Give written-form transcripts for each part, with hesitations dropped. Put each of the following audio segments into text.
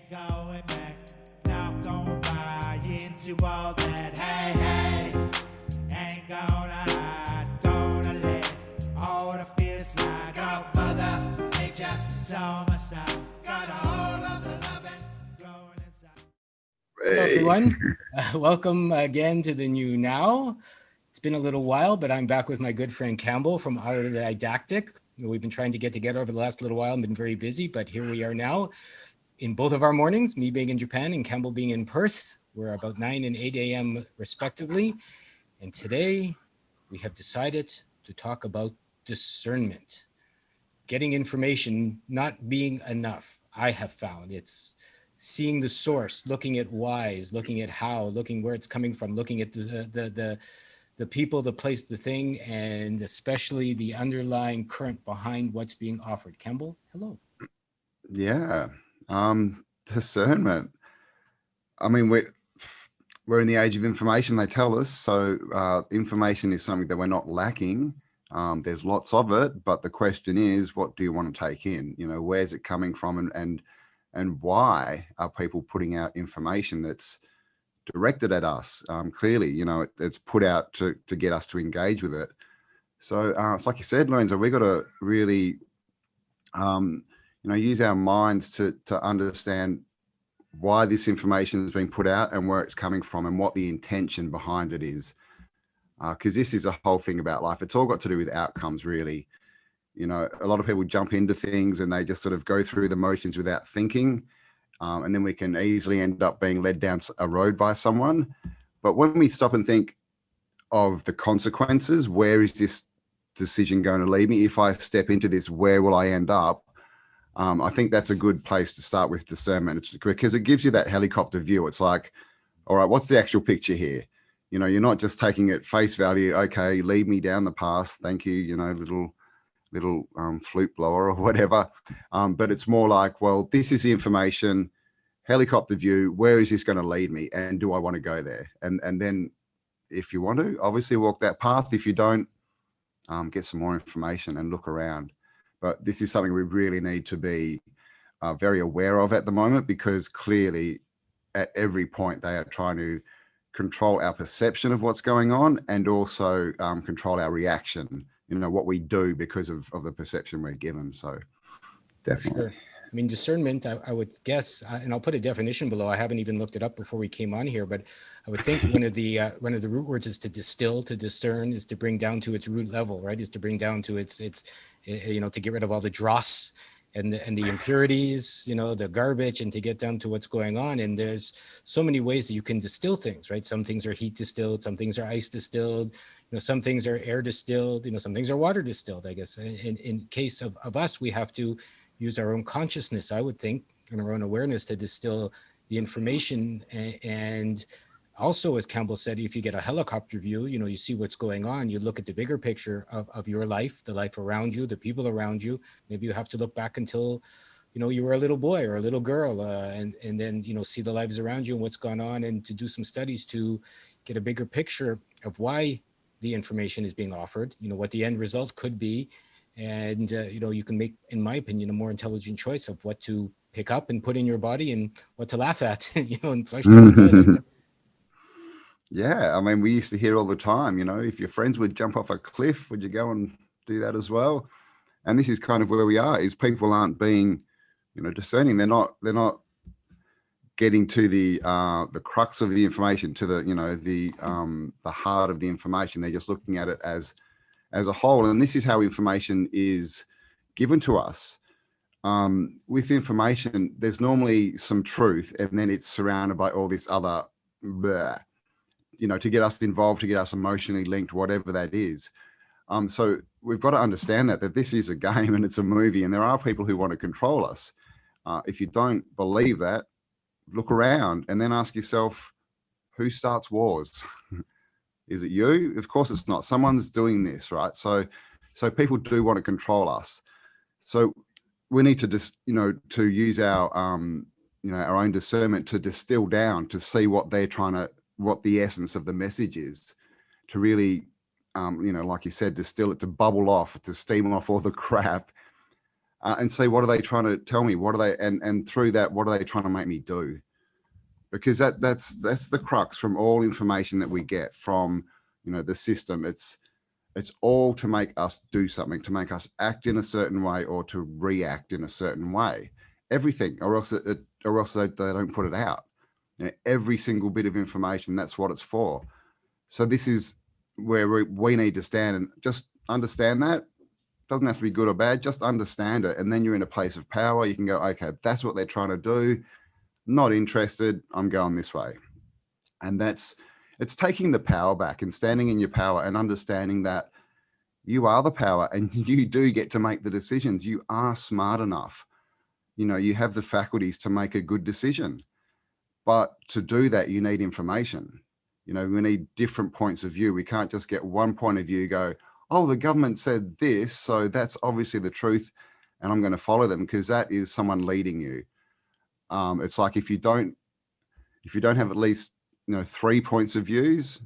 going back, not gonna buy into all that. Hey, ain't gonna hide, gonna let all the fears slide. Got mother nature, it's on my side. Got all of the loving growing inside. Hello, everyone. Welcome again to the new Now. It's been a little while, but I'm back with my good friend Campbell from Didactic. We've been trying to get together over the last little while and been very busy, but here we are now in both of our mornings, me being in Japan and Campbell being in Perth. We're about 9 and 8 a.m. respectively. And today we have decided to talk about discernment. Getting information not being enough, I have found. It's seeing the source, looking at whys, looking at how, looking where it's coming from, looking at the people, the place, the thing, and especially the underlying current behind what's being offered. Campbell, hello. Yeah, discernment. I mean, we're in the age of information, they tell us. So information is something that we're not lacking. There's lots of it, but the question is, what do you want to take in? You know, where's it coming from, and why are people putting out information that's directed at us? Clearly, you know, it's put out to get us to engage with it. So it's like you said, Lorenzo, we've got to really, use our minds to understand why this information is being put out and where it's coming from and what the intention behind it is. Because this is a whole thing about life. It's all got to do with outcomes, really. You know, a lot of people jump into things and they just sort of go through the motions without thinking. And then we can easily end up being led down a road by someone. But when we stop and think of the consequences, where is this decision going to lead me? If I step into this, where will I end up? I think that's a good place to start with discernment. It's because it gives you that helicopter view. It's like, all right, what's the actual picture here? You know, you're not just taking it face value. Okay, lead me down the path. Thank you. You know, little flute blower or whatever. But it's more like, well, this is the information, helicopter view. Where is this going to lead me? And do I want to go there? And then if you want to, obviously walk that path. If you don't, get some more information and look around. But this is something we really need to be very aware of at the moment, because clearly at every point they are trying to control our perception of what's going on and also control our reaction, you know, what we do because of the perception we're given. So definitely. Sure. I mean, discernment, I would guess, and I'll put a definition below. I haven't even looked it up before we came on here, but I would think one of the root words is to distill, to discern, is to bring down to its root level, right? Is to bring down to its to get rid of all the dross and the impurities, you know, the garbage, and to get down to what's going on. And there's so many ways that you can distill things, right? Some things are heat distilled, some things are ice distilled, you know, some things are air distilled, you know, some things are water distilled, I guess. In case of us, we have to use our own consciousness, I would think, and our own awareness to distill the information. And also, as Campbell said, if you get a helicopter view, you know, you see what's going on, you look at the bigger picture of your life, the life around you, the people around you. Maybe you have to look back until, you know, you were a little boy or a little girl, and then, you know, see the lives around you and what's gone on, and to do some studies to get a bigger picture of why the information is being offered, you know, what the end result could be. And, you know, you can make, in my opinion, a more intelligent choice of what to pick up and put in your body and what to laugh at, you know, and flush down the toilet. Yeah, I mean, we used to hear all the time, you know, if your friends would jump off a cliff, would you go and do that as well? And this is kind of where we are, is people aren't being, you know, discerning. They're not getting to the crux of the information, to the, you know, the heart of the information. They're just looking at it as a whole. And this is how information is given to us. With information, there's normally some truth, and then it's surrounded by all this other bleh, you know, to get us involved, to get us emotionally linked, whatever that is. So we've got to understand that this is a game and it's a movie, and there are people who want to control us. If you don't believe that, look around and then ask yourself, who starts wars? Is it you? Of course it's not. Someone's doing this, right? So people do want to control us. So we need to just, you know, to use our, our own discernment to distill down, to see what they're trying to, what the essence of the message is, to really, like you said, distill it, to bubble off, to steam off all the crap, and see what are they trying to tell me? What are they, and through that, what are they trying to make me do? Because that's the crux from all information that we get from, you know, the system. It's all to make us do something, to make us act in a certain way or to react in a certain way. Everything, or else they don't put it out. You know, every single bit of information, that's what it's for. So this is where we need to stand and just understand that. Doesn't have to be good or bad, just understand it. And then you're in a place of power. You can go, okay, that's what they're trying to do. Not interested, I'm going this way. And it's taking the power back and standing in your power and understanding that you are the power and you do get to make the decisions. You are smart enough. You know, you have the faculties to make a good decision. But to do that, you need information. You know, we need different points of view. We can't just get one point of view, go, oh, the government said this, so that's obviously the truth and I'm going to follow them, because that is someone leading you. It's like if you don't have at least, you know, 3 points of views,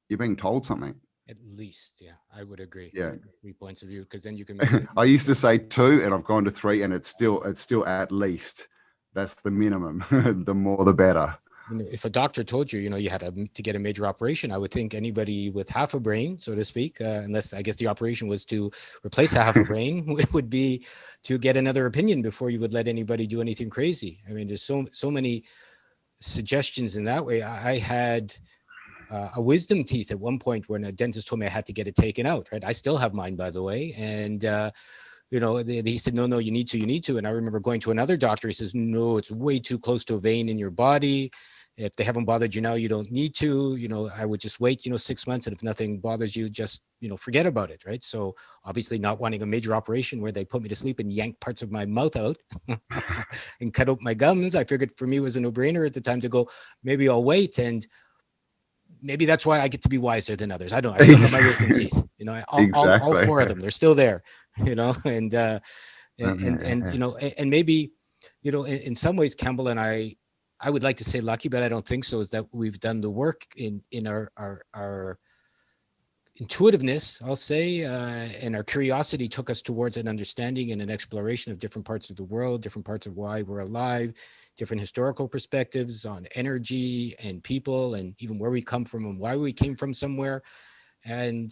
you're being told something. At least, yeah, I would agree. Yeah. 3 points of view, because then you can make I used to say 2 and I've gone to 3, and it's still at least. That's the minimum. The more the better. You know, if a doctor told you, you know, you had to get a major operation, I would think anybody with half a brain, so to speak, unless I guess the operation was to replace half a brain, would be to get another opinion before you would let anybody do anything crazy. I mean, there's so many suggestions in that way. I had a wisdom teeth at one point when a dentist told me I had to get it taken out, right? I still have mine, by the way. And, you know, he said, no, you need to. And I remember going to another doctor. He says, no, it's way too close to a vein in your body. If they haven't bothered you now, you don't need to. You know, I would just wait, 6 months. And if nothing bothers you, just, forget about it, right? So obviously not wanting a major operation where they put me to sleep and yank parts of my mouth out and cut out my gums, I figured for me it was a no-brainer at the time to go, maybe I'll wait. And maybe that's why I get to be wiser than others. I don't know. I still have my wisdom teeth, all 4 of them, they're still there, and maybe, in some ways, Campbell and I would like to say lucky, but I don't think so, is that we've done the work in our intuitiveness, I'll say, and our curiosity took us towards an understanding and an exploration of different parts of the world, different parts of why we're alive, different historical perspectives on energy and people, and even where we come from and why we came from somewhere. And,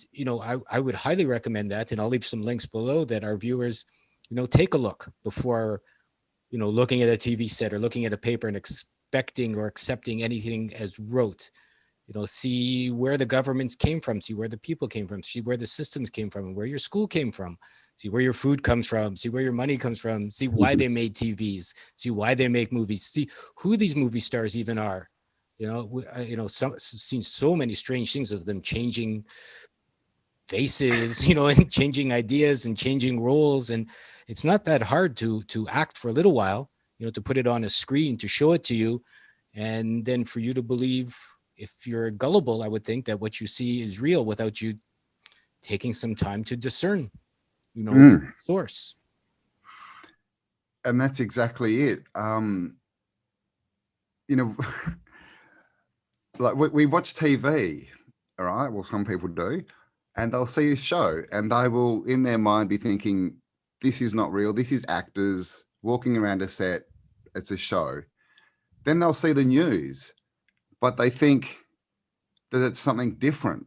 I would highly recommend that, and I'll leave some links below, that our viewers, take a look before, looking at a TV set or looking at a paper and expecting or accepting anything as rote. See where the governments came from, see where the people came from, see where the systems came from, and where your school came from, see where your food comes from, see where your money comes from, see why they made TVs, see why they make movies, see who these movie stars even are. Seen so many strange things of them changing faces, and changing ideas and changing roles. And it's not that hard to act for a little while, to put it on a screen, to show it to you, and then for you to believe. If you're gullible, I would think that what you see is real without you taking some time to discern, the source. And that's exactly it. Like we watch TV, all right? Well, some people do, and they'll see a show and they will, in their mind, be thinking, this is not real. This is actors walking around a set. It's a show. Then they'll see the news, but they think that it's something different,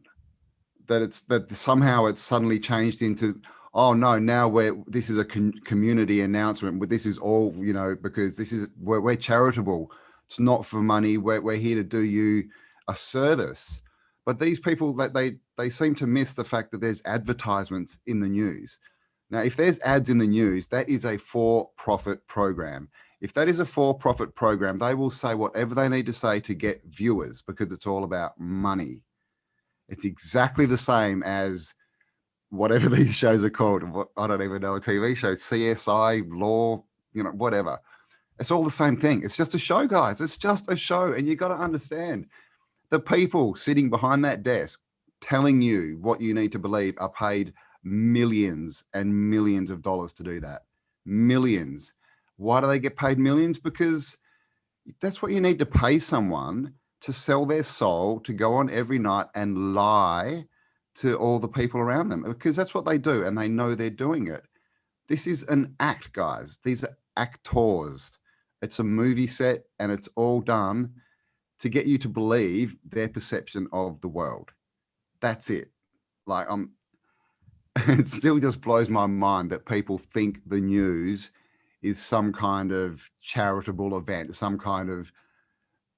that somehow it's suddenly changed into, oh no, now this is a community announcement, but this is all, because we're charitable. It's not for money. We're here to do you a service. But these people, that they seem to miss the fact that there's advertisements in the news. Now, if there's ads in the news, that is a for-profit program. If that is a for-profit program, they will say whatever they need to say to get viewers, because it's all about money. It's exactly the same as whatever these shows are called. I don't even know a TV show, CSI, Law, whatever. It's all the same thing. It's just a show, guys. It's just a show. And you got to understand, the people sitting behind that desk telling you what you need to believe are paid millions and millions of dollars to do that. Millions. Why do they get paid millions? Because that's what you need to pay someone to sell their soul, to go on every night and lie to all the people around them, because that's what they do, and they know they're doing it. This is an act, guys. These are actors. It's a movie set, and it's all done to get you to believe their perception of the world. That's it. Like, it still just blows my mind that people think the news is some kind of charitable event, some kind of,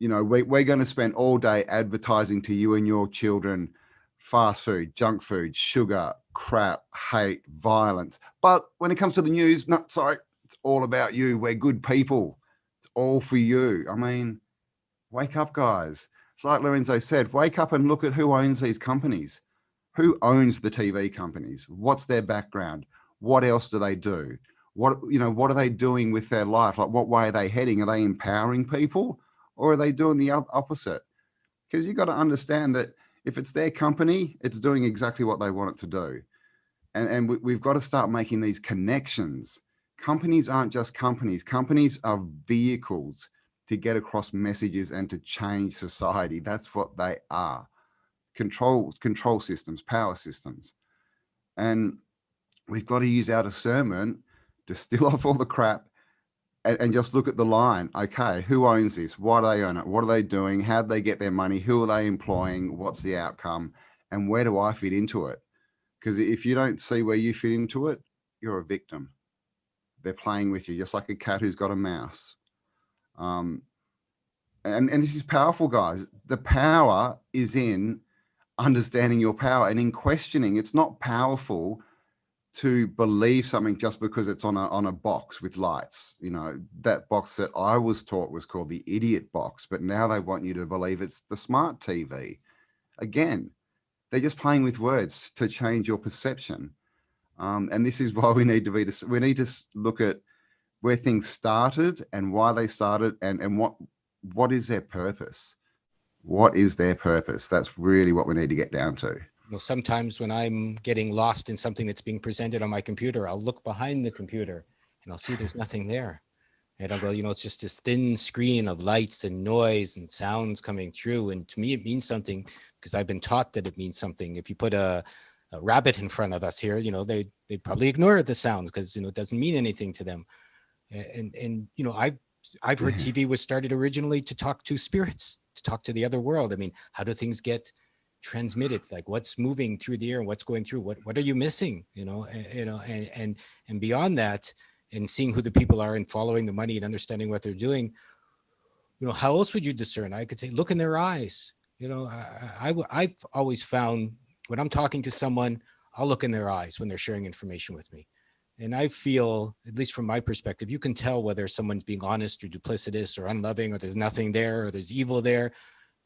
we're going to spend all day advertising to you and your children fast food, junk food, sugar, crap, hate, violence. But when it comes to the news, no, sorry, it's all about you. We're good people. It's all for you. I mean, wake up, guys. It's like Lorenzo said, wake up and look at who owns these companies. Who owns the TV companies? What's their background? What else do they do? What are they doing with their life? Like, what way are they heading? Are they empowering people, or are they doing the opposite? Because you've got to understand that if it's their company, it's doing exactly what they want it to do. And we've got to start making these connections. Companies aren't just companies. Companies are vehicles to get across messages and to change society. That's what they are. Control systems, power systems. And we've got to use our discernment to still off all the crap and just look at the line. Okay, who owns this? Why do they own it? What are they doing? How do they get their money? Who are they employing? What's the outcome? And where do I fit into it? Because if you don't see where you fit into it, you're a victim. They're playing with you, just like a cat who's got a mouse. And this is powerful, guys. The power is in understanding your power and in questioning. It's not powerful to believe something just because it's on a box with lights. That box that I was taught was called the idiot box, but now they want you to believe it's the smart TV. Again, they're just playing with words to change your perception. And this is why we need to look at where things started and why they started and what is their purpose. What is their purpose? That's really what we need to get down to. Sometimes when I'm getting lost in something that's being presented on my computer, I'll look behind the computer and I'll see there's nothing there. And I'll go, it's just this thin screen of lights and noise and sounds coming through. And to me, it means something because I've been taught that it means something. If you put a rabbit in front of us here, they'd probably ignore the sounds because, it doesn't mean anything to them. And I've heard TV was started originally to talk to spirits, to talk to the other world. I mean, how do things get transmitted? Like what's moving through the air and what's going through? What are you missing? And beyond that, and seeing who the people are and following the money and understanding what they're doing, how else would you discern? I could say, look in their eyes. I've always found when I'm talking to someone, I'll look in their eyes when they're sharing information with me. And I feel, at least from my perspective, you can tell whether someone's being honest or duplicitous or unloving, or there's nothing there, or there's evil there.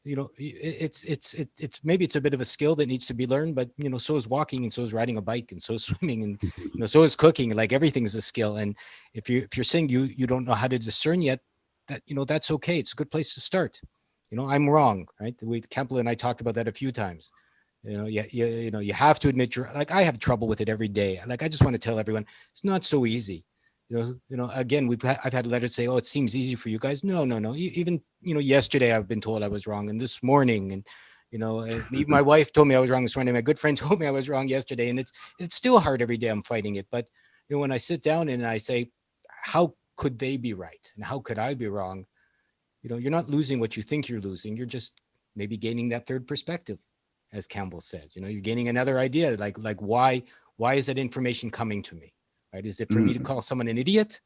It's maybe it's a bit of a skill that needs to be learned, but so is walking, and so is riding a bike, and so is swimming, and so is cooking. Like everything is a skill. And if you're saying you don't know how to discern yet, that that's okay. It's a good place to start. I'm wrong, right? Campbell and I talked about that a few times. You have to admit I have trouble with it every day. Like, I just want to tell everyone it's not so easy. Again, I've had letters say, oh, it seems easy for you guys. No. Even, yesterday I've been told I was wrong, and this morning, and, even my wife told me I was wrong this morning. My good friend told me I was wrong yesterday, and it's still hard every day. I'm fighting it. But, when I sit down and I say, how could they be right? And how could I be wrong? You're not losing what you think you're losing. You're just maybe gaining that third perspective. As Campbell said, you're gaining another idea, like why is that information coming to me, right? Is it for me to call someone an idiot?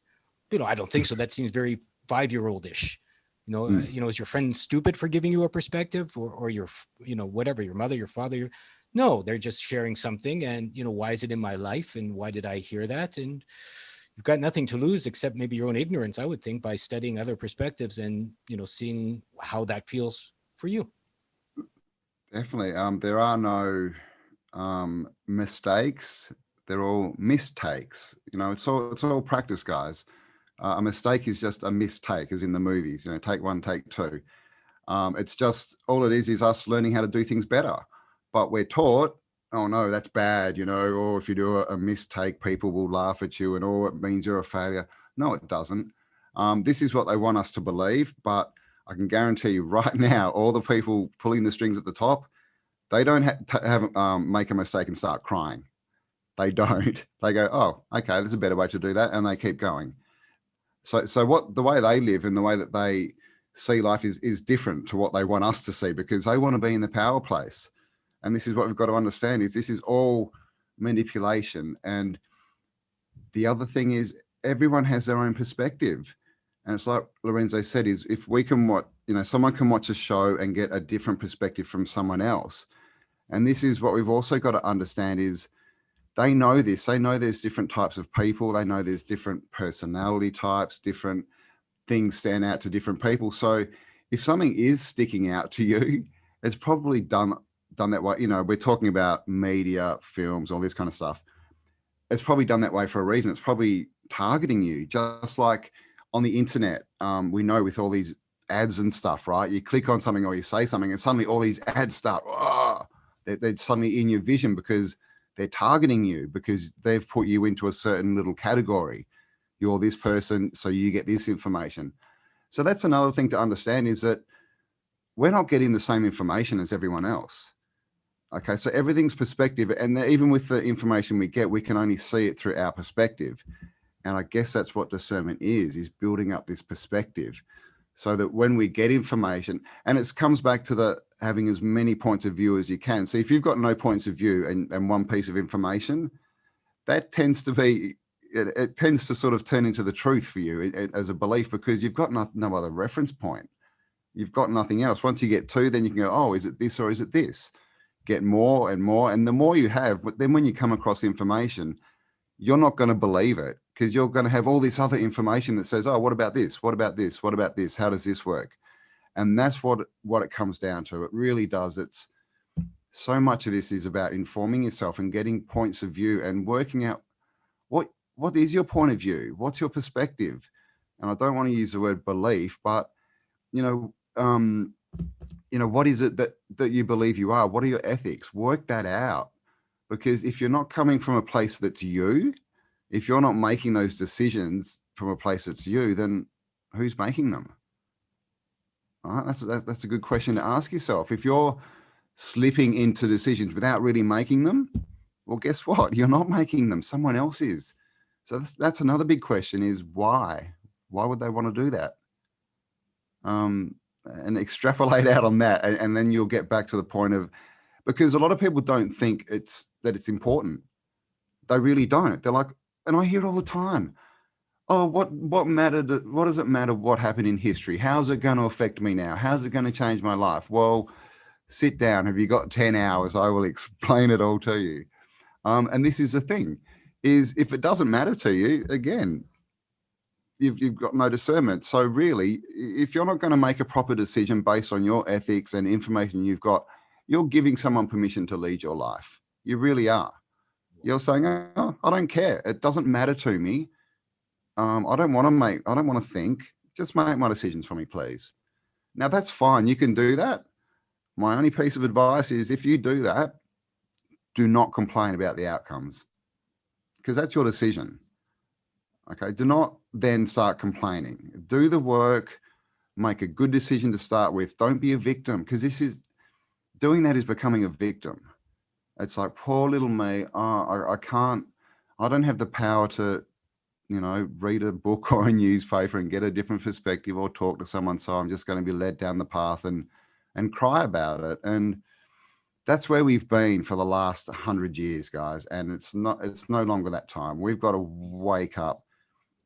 I don't think so. That seems very 5-year-old-ish. Is your friend stupid for giving you a perspective, or your, whatever, your mother, your father? No, they're just sharing something, and why is it in my life, and why did I hear that? And you've got nothing to lose except maybe your own ignorance, I would think, by studying other perspectives and seeing how that feels for you. Definitely. There are no mistakes. They're all mistakes. It's all practice, guys. A mistake is just a mistake, as in the movies. Take one, take two. It's just all it is us learning how to do things better. But we're taught, oh no, that's bad. Or if you do a mistake, people will laugh at you, and it means you're a failure. No, it doesn't. This is what they want us to believe, but I can guarantee you right now, all the people pulling the strings at the top, they don't make a mistake and start crying. They don't. They go, oh, okay, there's a better way to do that, and they keep going. So what the way they live and the way that they see life is different to what they want us to see, because they want to be in the power place. And this is what we've got to understand, is this is all manipulation. And the other thing is, everyone has their own perspective. And it's like Lorenzo said, is if we can watch, someone can watch a show and get a different perspective from someone else. And this is what we've also got to understand, is they know this. They know there's different types of people. They know there's different personality types, different things stand out to different people. So if something is sticking out to you, it's probably done that way. We're talking about media, films, all this kind of stuff. It's probably done that way for a reason. It's probably targeting you, just like on the internet. We know with all these ads and stuff, right? You click on something or you say something and suddenly all these ads start, they're suddenly in your vision because they're targeting you, because they've put you into a certain little category. You're this person, so you get this information. So that's another thing to understand, is that we're not getting the same information as everyone else. Okay, so everything's perspective, and even with the information we get, we can only see it through our perspective. And I guess that's what discernment is building up this perspective, so that when we get information, and it comes back to the having as many points of view as you can. So if you've got no points of view and one piece of information, that tends to be, it tends to sort of turn into the truth for you as a belief, because you've got no other reference point. You've got nothing else. Once you get two, then you can go, oh, is it this or is it this? Get more and more. And the more you have, but then when you come across information, you're not going to believe it, because you're going to have all this other information that says, oh, what about this? What about this? What about this? How does this work? And that's what it comes down to. It really does. It's so much of this is about informing yourself and getting points of view and working out what is your point of view? What's your perspective? And I don't want to use the word belief, but what is it that you believe you are? What are your ethics? Work that out. Because if you're not coming from a place that's you, if you're not making those decisions from a place that's you, then who's making them? All right, that's a good question to ask yourself. If you're slipping into decisions without really making them, well, guess what? You're not making them. Someone else is. So that's another big question, is why? Why would they want to do that? And extrapolate out on that, and then you'll get back to the point of, because a lot of people don't think it's important. They really don't. They're like, and I hear it all the time. Oh, what mattered? What does it matter what happened in history? How's it going to affect me now? How's it going to change my life? Well, sit down. Have you got 10 hours? I will explain it all to you. And this is the thing, is if it doesn't matter to you, again, you've got no discernment. So really, if you're not going to make a proper decision based on your ethics and information you've got, you're giving someone permission to lead your life. You really are. You're saying, oh, I don't care. It doesn't matter to me. I don't want to think. Just make my decisions for me, please. Now, that's fine. You can do that. My only piece of advice is, if you do that, do not complain about the outcomes, because that's your decision. Okay. Do not then start complaining. Do the work, make a good decision to start with. Don't be a victim, because doing that is becoming a victim. It's like, poor little me. I don't have the power to, read a book or a newspaper and get a different perspective or talk to someone. So I'm just going to be led down the path and cry about it. And that's where we've been for the last 100 years, guys. And it's no longer that time. We've got to wake up.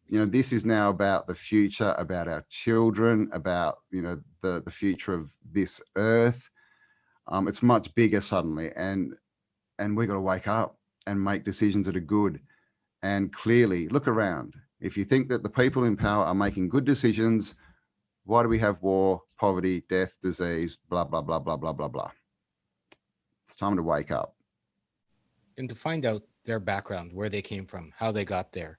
This is now about the future, about our children, about, the future of this earth. It's much bigger suddenly. And we've got to wake up and make decisions that are good. And clearly look around. If you think that the people in power are making good decisions, why do we have war, poverty, death, disease, blah, blah, blah, blah, blah, blah, blah? It's time to wake up. And to find out their background, where they came from, how they got there.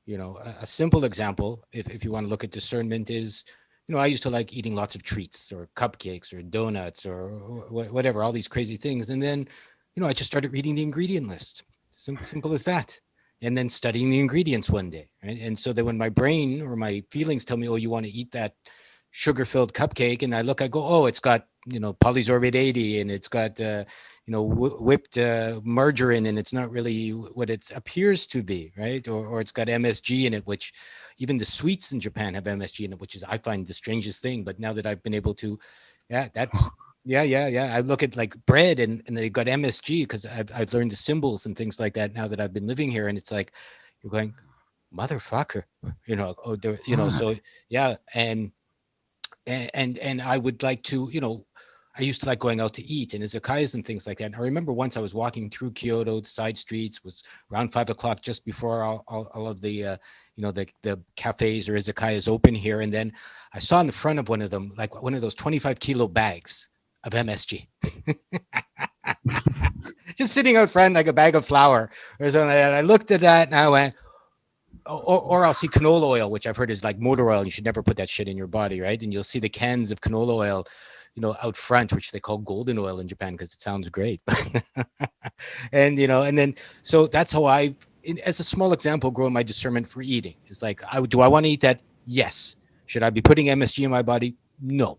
A simple example, if you want to look at discernment, is, I used to like eating lots of treats or cupcakes or donuts or whatever, all these crazy things. And then, I just started reading the ingredient list. Simple as that. And then studying the ingredients one day. Right? And so that when my brain or my feelings tell me, oh, you want to eat that sugar-filled cupcake, and I go, oh, it's got, polysorbate 80, and it's got, whipped margarine, and it's not really what it appears to be, right? Or it's got MSG in it, which even the sweets in Japan have MSG in it, which is, I find, the strangest thing. But now that I've been able to, that's I look at like bread and they got MSG because I've learned the symbols and things like that now that I've been living here, and it's like you're going, motherfucker, so yeah. And I would like to, I used to like going out to eat and izakayas and things like that. And I remember once I was walking through Kyoto, the side streets, was around 5 o'clock, just before all of the, the cafes or izakayas open here. And then I saw in the front of one of them, like one of those 25-kilo bags of MSG. Just sitting out front like a bag of flour or something like that. I looked at that and I went, or I'll see canola oil, which I've heard is like motor oil. You should never put that shit in your body, right? And you'll see the cans of canola oil, out front, which they call golden oil in Japan because it sounds great. And and then so that's how I, as a small example, grow my discernment for eating. It's like, do I want to eat that? Yes. Should I be putting MSG in my body? No.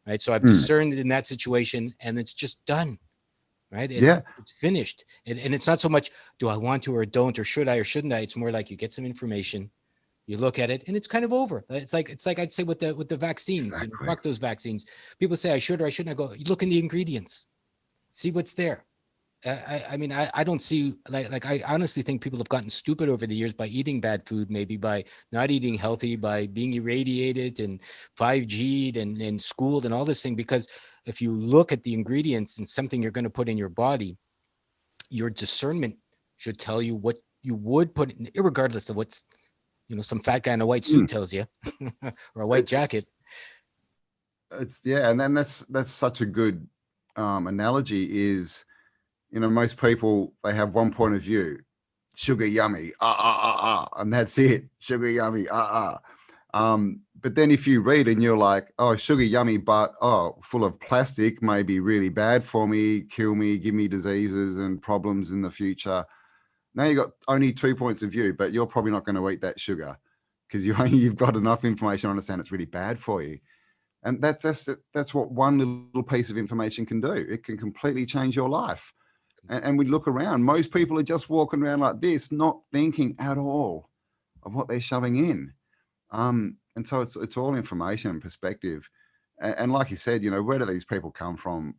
Right. So I've discerned in that situation, and it's just done. Right. It's finished. And it's not so much, do I want to or don't, or should I or shouldn't I? It's more like you get some information, you look at it, and it's kind of over. It's like I'd say with the vaccines, Exactly. Fuck those vaccines. People say I should or I shouldn't. I go, you look in the ingredients, see what's there. I mean, I don't see, like I honestly think people have gotten stupid over the years by eating bad food, maybe by not eating healthy, by being irradiated and 5G'd and schooled and all this thing. Because if you look at the ingredients and something you're going to put in your body, your discernment should tell you what you would put in, irregardless of what's, some fat guy in a white suit tells you, or a white jacket. And then that's such a good analogy is, most people, they have one point of view, sugar yummy, and that's it, sugar yummy, but then if you read and you're like, oh, sugar yummy, but full of plastic, may be really bad for me, kill me, give me diseases and problems in the future. Now you've got only 2 points of view, but you're probably not going to eat that sugar because you've got enough information to understand it's really bad for you. And that's what one little piece of information can do. It can completely change your life. And we look around, most people are just walking around like this, not thinking at all of what they're shoving in. And so it's all information and perspective. And like you said, where do these people come from?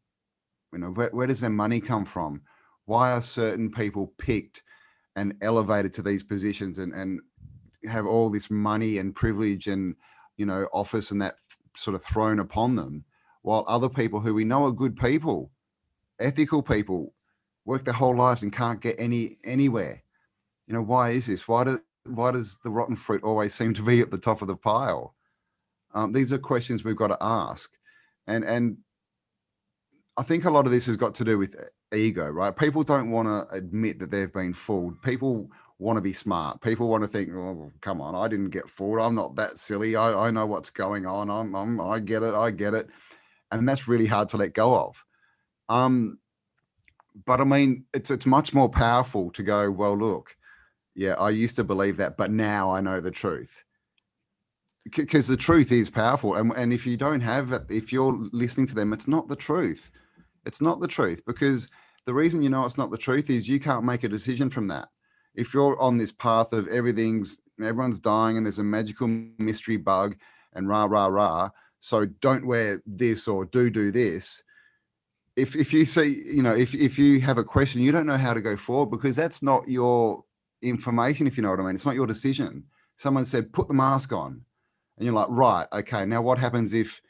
Where does their money come from? Why are certain people picked and elevated to these positions and have all this money and privilege and, office and that sort of thrown upon them, while other people who we know are good people, ethical people, work their whole lives and can't get anywhere? Why is this? Why does the rotten fruit always seem to be at the top of the pile? These are questions we've got to ask. And I think a lot of this has got to do with ego, right? People don't want to admit that they've been fooled. People want to be smart. People want to think, oh, come on, I didn't get fooled. I'm not that silly. I know what's going on. I get it. And that's really hard to let go of. But I mean, it's much more powerful to go, well, look, yeah, I used to believe that, but now I know the truth. Because the truth is powerful. And if you don't have it, if you're listening to them, it's not the truth. It's not the truth, because the reason it's not the truth is you can't make a decision from that. If you're on this path of everyone's dying and there's a magical mystery bug and rah, so don't wear this or do this. If you see, if you have a question, you don't know how to go forward because that's not your information, if you know what I mean. It's not your decision. Someone said, put the mask on. And you're like, right, okay, now what happens if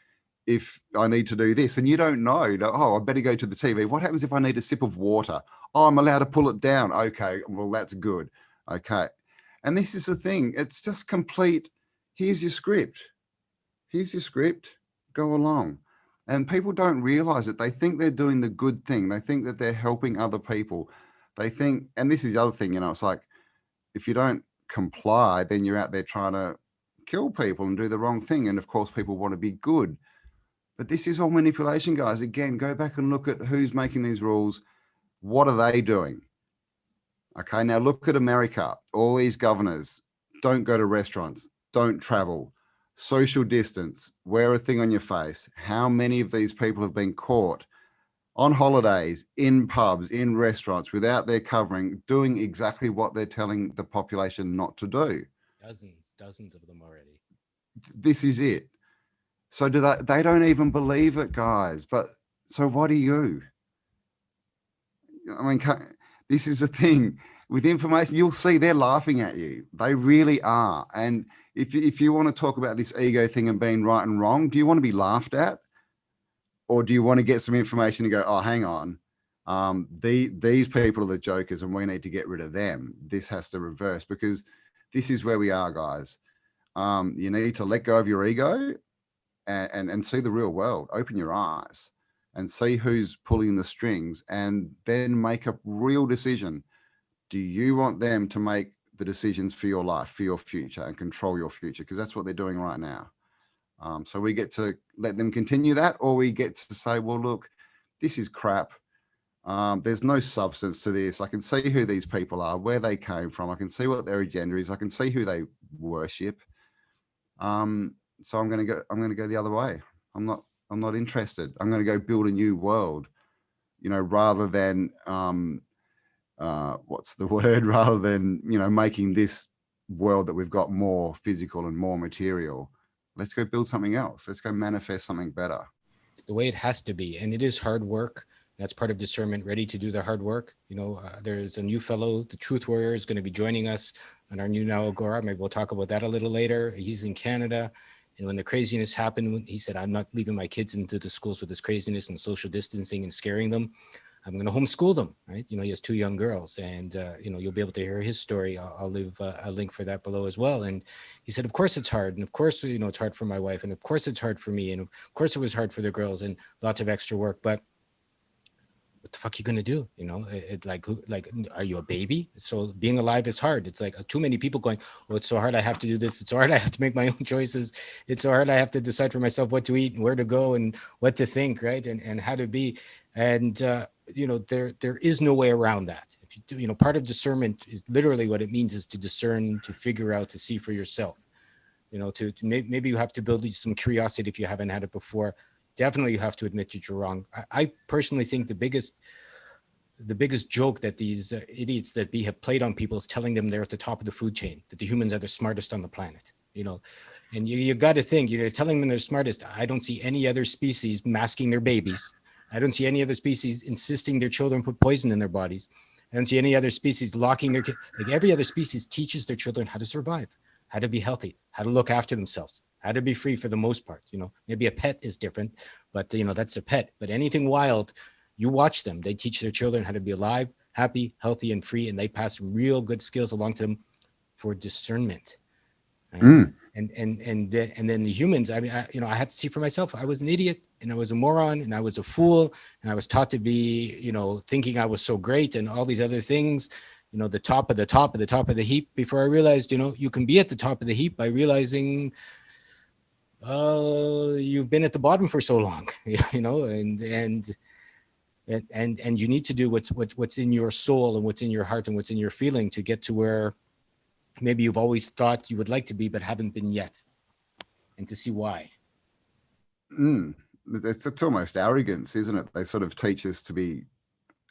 I need to do this? And you don't know, I better go to the TV. What happens if I need a sip of water? Oh, I'm allowed to pull it down. Okay, well, that's good. Okay. And this is the thing. It's just complete, here's your script. Go along. And people don't realize it. They think they're doing the good thing. They think that they're helping other people. They think, and this is the other thing, it's like, if you don't comply, then you're out there trying to kill people and do the wrong thing. And of course, people want to be good. But this is all manipulation, guys. Again, go back and look at who's making these rules. What are they doing? Okay, now look at America. All these governors, don't go to restaurants, don't travel, social distance, wear a thing on your face. How many of these people have been caught on holidays, in pubs, in restaurants, without their covering, doing exactly what they're telling the population not to do. Dozens of them already. This is it. So they don't even believe it, guys. But so what do you? I mean, this is the thing with information. You'll see they're laughing at you. They really are. And if you want to talk about this ego thing and being right and wrong, do you want to be laughed at, or do you want to get some information and go, oh, hang on, these people are the jokers, and we need to get rid of them. This has to reverse, because this is where we are, guys. You need to let go of your ego and see the real world. Open your eyes and see who's pulling the strings, and then make a real decision. Do you want them to make the decisions for your life, for your future, and control your future? Because that's what they're doing right now. So we get to let them continue that, or we get to say, well, look, this is crap. There's no substance to this. I can see who these people are, where they came from. I can see what their agenda is. I can see who they worship. So I'm going to go the other way. I'm not interested. I'm going to go build a new world, rather than, what's the word? Rather than, making this world that we've got more physical and more material. Let's go build something else. Let's go manifest something better. The way it has to be. And it is hard work. That's part of discernment, ready to do the hard work. There's a new fellow, the Truth Warrior, is going to be joining us on our new Now Agora. Maybe we'll talk about that a little later. He's in Canada. And when the craziness happened, he said, I'm not leaving my kids into the schools with this craziness and social distancing and scaring them. I'm going to homeschool them, right? He has 2 young girls, and, you'll be able to hear his story. I'll leave a link for that below as well. And he said, of course it's hard. And of course, it's hard for my wife. And of course it's hard for me. And of course it was hard for the girls and lots of extra work. But what the fuck are you going to do? Are you a baby? So being alive is hard. It's like too many people going, oh, it's so hard. I have to do this. It's so hard. I have to make my own choices. It's so hard. I have to decide for myself what to eat and where to go and what to think, right? And how to be. And, there is no way around that. If you do, part of discernment is literally what it means is to discern, to figure out, to see for yourself, maybe you have to build some curiosity if you haven't had it before. Definitely you have to admit that you're wrong. I personally think the biggest joke that these idiots that have played on people is telling them they're at the top of the food chain, that the humans are the smartest on the planet, and you got to think, you're telling them they're smartest. I don't see any other species masking their babies. I don't see any other species insisting their children put poison in their bodies. I don't see any other species locking their kids. Like every other species teaches their children how to survive, how to be healthy, how to look after themselves, how to be free for the most part. Maybe a pet is different, but that's a pet. But anything wild, you watch them. They teach their children how to be alive, happy, healthy, and free, and they pass real good skills along to them for discernment. Right? And then the humans, I had to see for myself. I was an idiot, and I was a moron, and I was a fool, and I was taught to be, thinking I was so great and all these other things, the top of the top of the top of the heap, before I realized, you can be at the top of the heap by realizing you've been at the bottom for so long, and you need to do what's in your soul and what's in your heart and what's in your feeling to get to where maybe you've always thought you would like to be, but haven't been yet, and to see why. It's almost arrogance, isn't it? They sort of teach us to be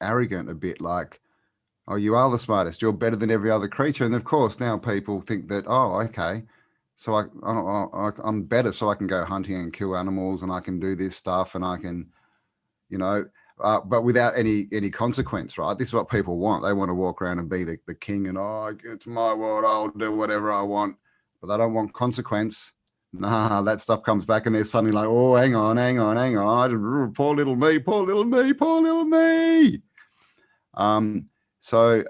arrogant a bit, like, oh, you are the smartest, you're better than every other creature. And of course, now people think that, oh, okay, so I'm better, so I can go hunting and kill animals, and I can do this stuff, and I can, but without any consequence, right? This is what people want. They want to walk around and be the king, and it's my world, I'll do whatever I want, but they don't want consequence. Nah, that stuff comes back, and they're suddenly like, oh, hang on, poor little me. So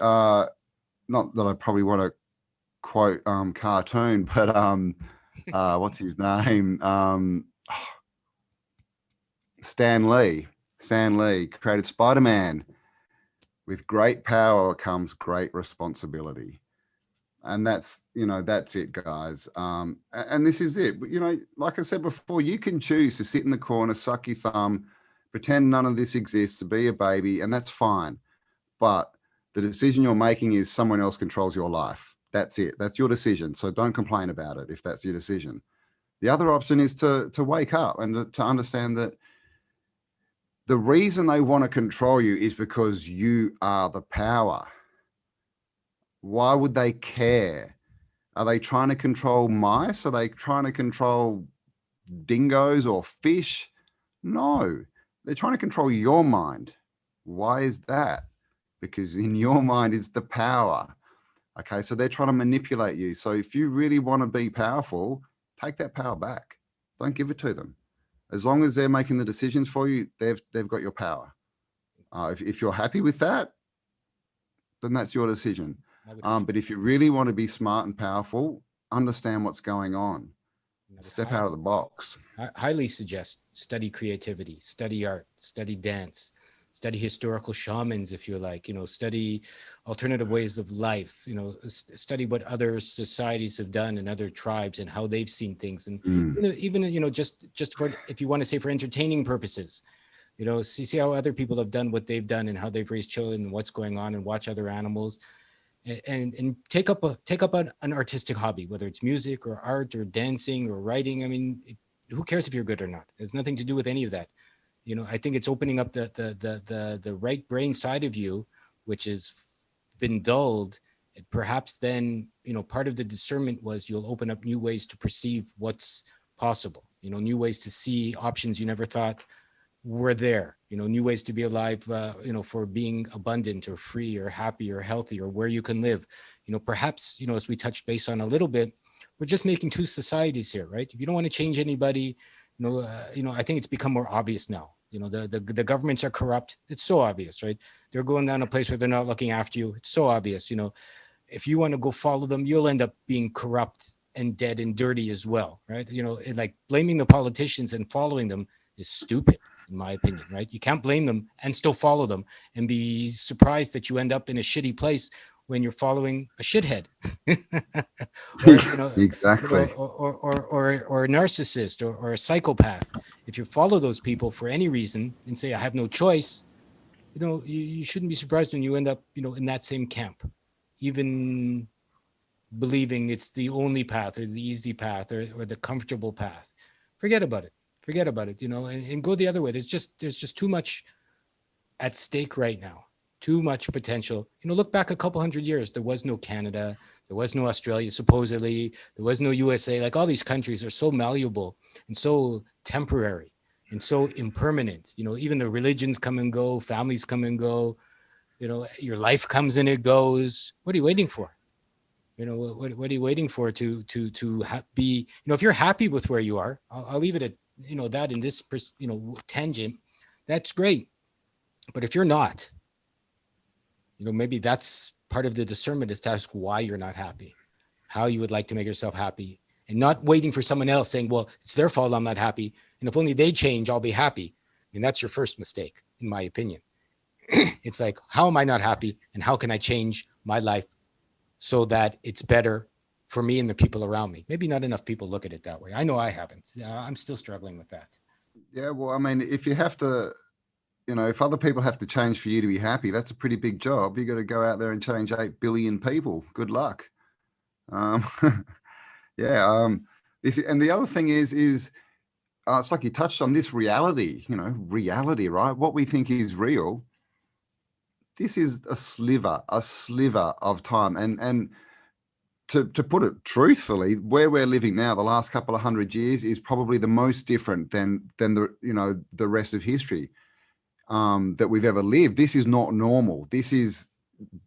not that I probably want to quote cartoon, but what's his name? Stan Lee created Spider-Man. With great power comes great responsibility. And that's it, guys. And this is it. But, like I said before, you can choose to sit in the corner, suck your thumb, pretend none of this exists, to be a baby, and that's fine. But the decision you're making is someone else controls your life. That's it. That's your decision. So don't complain about it if that's your decision. The other option is to wake up and to understand that the reason they want to control you is because you are the power. Why would they care? Are they trying to control mice? Are they trying to control dingoes or fish? No, they're trying to control your mind. Why is that? Because in your mind is the power. Okay, so they're trying to manipulate you. So if you really want to be powerful, take that power back. Don't give it to them. As long as they're making the decisions for you, they've got your power. If you're happy with that, then that's your decision. But if you really want to be smart and powerful, understand what's going on. Step out of the box. I highly suggest study creativity, study art, study dance, study historical shamans, if you like, study alternative ways of life, study what other societies have done and other tribes and how they've seen things. And even, just for, if you want to say for entertaining purposes, see how other people have done what they've done and how they've raised children and what's going on, and watch other animals. And take up an artistic hobby, whether it's music or art or dancing or writing. I mean, who cares if you're good or not? It has nothing to do with any of that. I think it's opening up the right brain side of you, which has been dulled. And perhaps then, part of the discernment was you'll open up new ways to perceive what's possible, new ways to see options you never thought were there, new ways to be alive, for being abundant or free or happy or healthy, or where you can live. Perhaps, as we touched base on a little bit, we're just making two societies here, right? If you don't want to change anybody, I think it's become more obvious now. The governments are corrupt. It's so obvious, right? They're going down a place where they're not looking after you. It's so obvious. If you want to go follow them, you'll end up being corrupt and dead and dirty as well, right? Like blaming the politicians and following them is stupid, in my opinion, right? You can't blame them and still follow them and be surprised that you end up in a shitty place when you're following a shithead. Or, Exactly. Or a narcissist or a psychopath. If you follow those people for any reason and say, I have no choice, you shouldn't be surprised when you end up, in that same camp, even believing it's the only path or the easy path or the comfortable path. Forget about it, and go the other way. There's just too much at stake right now, too much potential. Look back a couple hundred years, there was no Canada, there was no Australia, supposedly, there was no USA. Like, all these countries are so malleable and so temporary and so impermanent. Even the religions come and go, families come and go, your life comes and it goes. What are you waiting for? What are you waiting for to be, if you're happy with where you are, I'll leave it at, that in this, tangent, that's great. But if you're not, maybe that's part of the discernment, is to ask why you're not happy, how you would like to make yourself happy, and not waiting for someone else saying, well, it's their fault I'm not happy, and if only they change, I'll be happy. And that's your first mistake, in my opinion. It's like, how am I not happy, and how can I change my life so that it's better for me and the people around me? Maybe not enough people look at it that way. I know I haven't. I'm still struggling with that. Yeah, well, I mean, if you have to, if other people have to change for you to be happy, that's a pretty big job. You got to go out there and change 8 billion people. Good luck. Yeah. And the other thing is it's like you touched on this reality, reality, right? What we think is real. This is a sliver of time. And to put it truthfully, where we're living now, the last couple of 100 years is probably the most different than the rest of history that we've ever lived. This is not normal. This is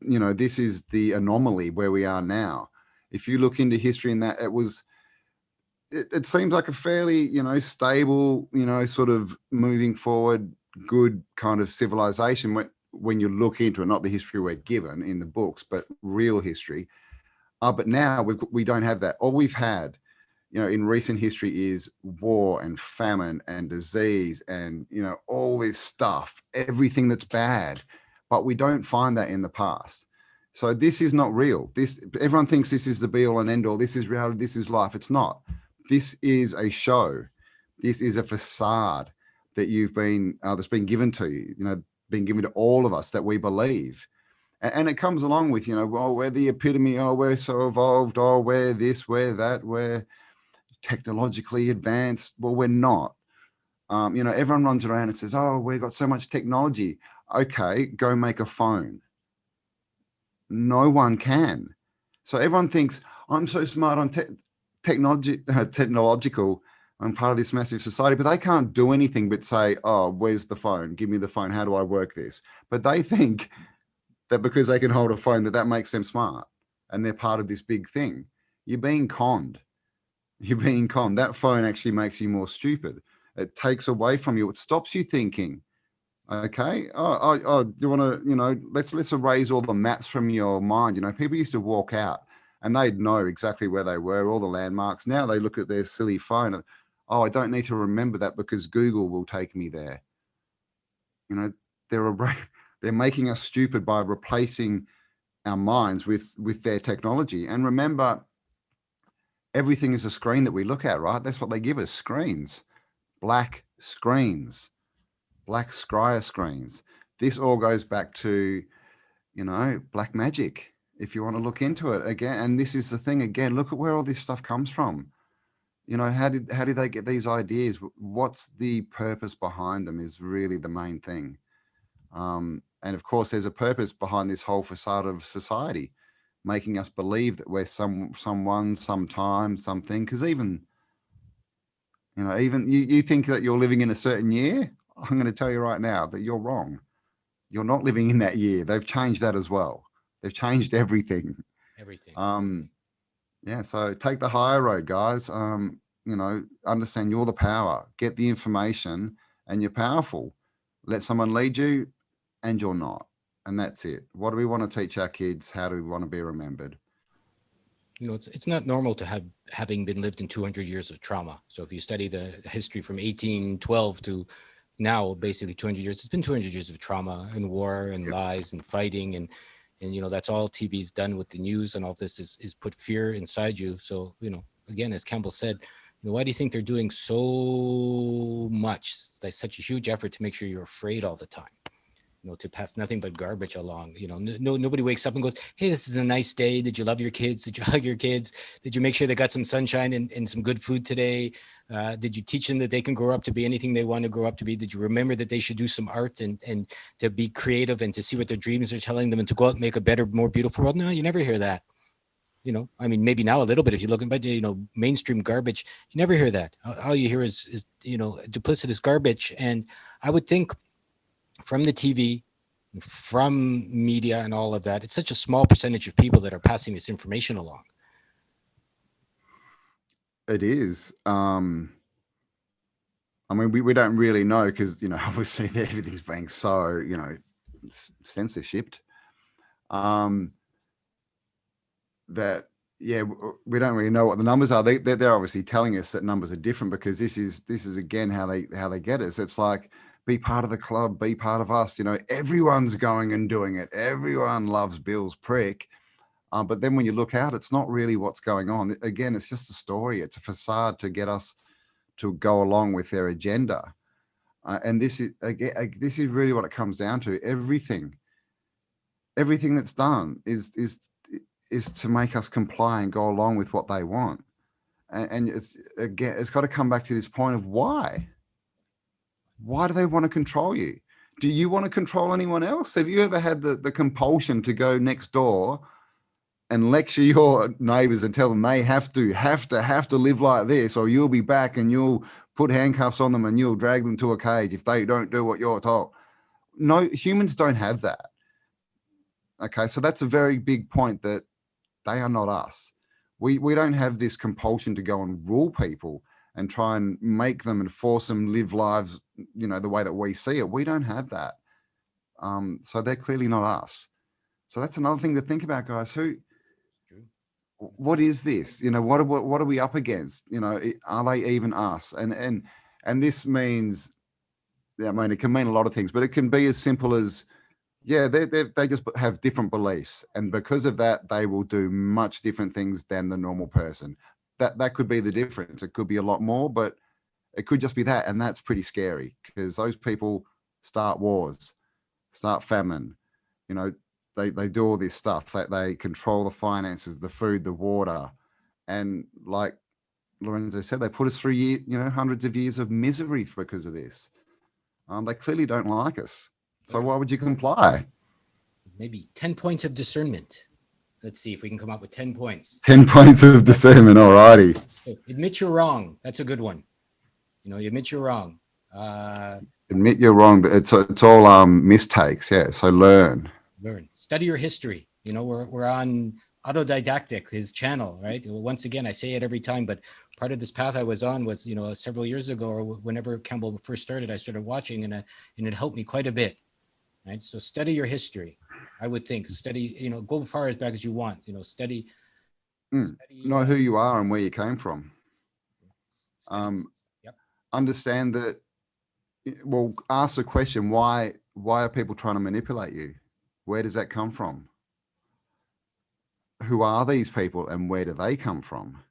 the anomaly where we are now. If you look into history, and that it seems like a fairly, stable, sort of moving forward, good kind of civilization when you look into it, not the history we're given in the books, but real history. But now we don't have that. All we've had, in recent history is war and famine and disease and, all this stuff, everything that's bad. But we don't find that in the past. So this is not real. Everyone thinks this is the be all and end all. This is reality. This is life. It's not. This is a show. This is a facade that that's been given to you, been given to all of us, that we believe. And it comes along with, well, we're the epitome. Oh, we're so evolved. Oh, we're this, we're that, we're technologically advanced. Well, we're not. Everyone runs around and says, oh, we've got so much technology. Okay, go make a phone. No one can. So everyone thinks, I'm so smart, I'm technological, I'm part of this massive society, but they can't do anything but say, oh, where's the phone? Give me the phone. How do I work this? But they think that because they can hold a phone, that makes them smart and they're part of this big thing. You're being conned. You're being conned. That phone actually makes you more stupid. It takes away from you. It stops you thinking. Okay. Do you want to, let's erase all the maps from your mind. People used to walk out and they'd know exactly where they were, all the landmarks. Now they look at their silly phone and, oh, I don't need to remember that because Google will take me there. They're making us stupid by replacing our minds with their technology. And remember, everything is a screen that we look at, right? That's what they give us, screens, black screens, black scryer screens. This all goes back to, black magic, if you want to look into it again. And this is the thing again, look at where all this stuff comes from. How did they get these ideas? What's the purpose behind them is really the main thing. And of course, there's a purpose behind this whole facade of society, making us believe that we're someone, sometime, something. Because even you think that you're living in a certain year. I'm going to tell you right now that you're wrong. You're not living in that year. They've changed that as well. They've changed everything. Yeah. So take the higher road, guys. Understand you're the power. Get the information, and you're powerful. Let someone lead you, and you're not. And that's it. What do we want to teach our kids? How do we want to be remembered? It's not normal to having been lived in 200 years of trauma. So if you study the history from 1812 to now, basically 200 years, it's been 200 years of trauma and war and lies and fighting. And that's all TV's done with the news, and all this is put fear inside you. So, again, as Campbell said, why do you think they're doing so much? There's such a huge effort to make sure you're afraid all the time. To pass nothing but garbage along. Nobody wakes up and goes, hey, this is a nice day. Did you love your kids? Did you hug your kids? Did you make sure they got some sunshine and some good food today? Did you teach them that they can grow up to be anything they want to grow up to be? Did you remember that they should do some art and to be creative and to see what their dreams are telling them and to go out and make a better, more beautiful world? No, you never hear that. Maybe now a little bit if you look at, but mainstream garbage, you never hear that. All you hear is duplicitous garbage. And I would think, from the TV, from media and all of that, it's such a small percentage of people that are passing this information along. It is. We don't really know because, obviously everything's being so, censorshiped. That, we don't really know what the numbers are. They're obviously telling us that numbers are different because this is again how they get us. It's like, be part of the club, be part of us. Everyone's going and doing it. Everyone loves Bill's prick. But then when you look out, it's not really what's going on. Again, it's just a story. It's a facade to get us to go along with their agenda. And this is really what it comes down to. Everything that's done is to make us comply and go along with what they want. And it's got to come back to this point of why. Why do they want to control you? Do you want to control anyone else? Have you ever had the compulsion to go next door and lecture your neighbors and tell them they have to live like this, or you'll be back and you'll put handcuffs on them and you'll drag them to a cage if they don't do what you're told? No, humans don't have that. Okay, so that's a very big point, that they are not us. We don't have this compulsion to go and rule people and try and make them and force them live lives, the way that we see it. We don't have that. So they're clearly not us. So that's another thing to think about, guys. What is this? What are we up against? Are they even us? And this means, it can mean a lot of things, but it can be as simple as, they just have different beliefs. And because of that, they will do much different things than the normal person. That could be the difference. It could be a lot more, but it could just be that. And that's pretty scary because those people start wars, start famine. They do all this stuff. They control the finances, the food, the water. And like Lorenzo said, they put us through hundreds of years of misery because of this. They clearly don't like us. So why would you comply? Maybe 10 points of discernment. Let's see if we can come up with 10 points. 10 points of discernment, alrighty. Admit you're wrong. That's a good one. You admit you're wrong. Admit you're wrong. It's all mistakes. Yeah. So learn. Study your history. We're on Autodidactic, his channel, right? Once again, I say it every time, but part of this path I was on was, several years ago, or whenever Campbell first started, I started watching, and it helped me quite a bit, right? So study your history. I would think study, go as far as back as you want, study. Know who you are and where you came from. Yep. Understand that. Well, ask the question, why are people trying to manipulate you? Where does that come from? Who are these people and where do they come from?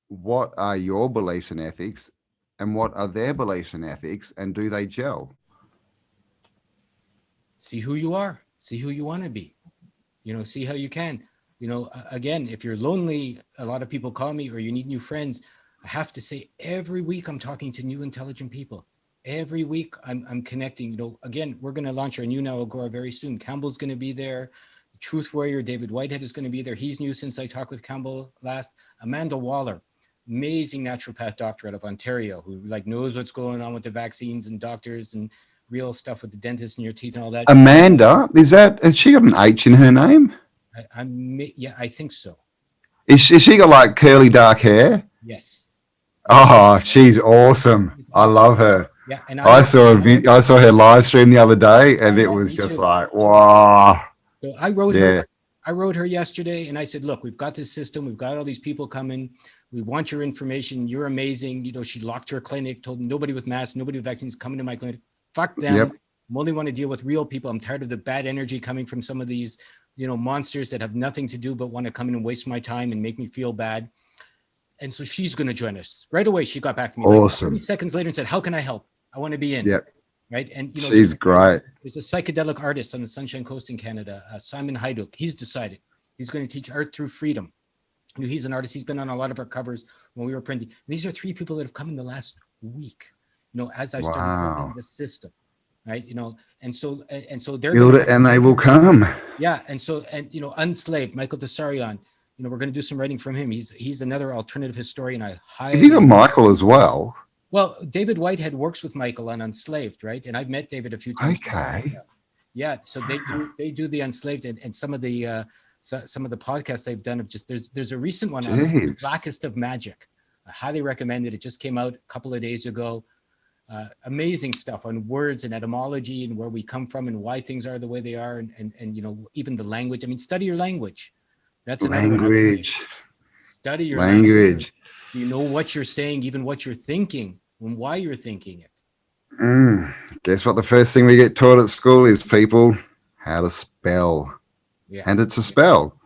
What are your beliefs and ethics and what are their beliefs and ethics, and do they gel? See who you are, see who you want to be, see how you can, again, if you're lonely, a lot of people call me, or you need new friends. I have to say, every week I'm talking to new intelligent people. Every week I'm connecting, again, we're going to launch our new Now Agora very soon. Campbell's going to be there. Truth Warrior David Whitehead is going to be there. He's new since I talked with Campbell last. Amanda Waller, amazing naturopath doctor out of Ontario, who knows what's going on with the vaccines and doctors and real stuff with the dentist and your teeth and all that. Amanda, has she got an H in her name? I think so. Is she got curly dark hair? Yes. Oh, she's awesome. I love her. Yeah, and I saw her live stream the other day, and it was just wow. So I wrote her yesterday, and I said, look, we've got this system. We've got all these people coming. We want your information. You're amazing. She locked her clinic, told nobody with masks, nobody with vaccines coming to my clinic. Fuck them. Yep. I only want to deal with real people. I'm tired of the bad energy coming from some of these, monsters that have nothing to do but want to come in and waste my time and make me feel bad. And so she's going to join us. Right away, she got back to me. Awesome. 30 seconds later and said, how can I help? I want to be in. Yep. Right. And she's great. There's a psychedelic artist on the Sunshine Coast in Canada, Simon Hajduk. He's decided he's going to teach art through freedom. He's an artist. He's been on a lot of our covers when we were printing. And these are 3 people that have come in the last week, as I started building the system. Right. And so they're build it and they will come. Yeah. And Unslaved, Michael Desarion, we're going to do some writing from him. He's another alternative historian. Have you got Michael as well? Well, David Whitehead works with Michael on Unslaved, right? And I've met David a few times. Okay. Yeah. So they do the Unslaved, and some of the podcasts they've done of just there's a recent one on Blackest of Magic. I highly recommend it. It just came out a couple of days ago. Amazing stuff on words and etymology and where we come from and why things are the way they are, and even the language. I mean, study your language. That's language. Study your language. You know what you're saying, even what you're thinking, and why you're thinking it. Guess what? The first thing we get taught at school is how to spell. Yeah. And it's a spell.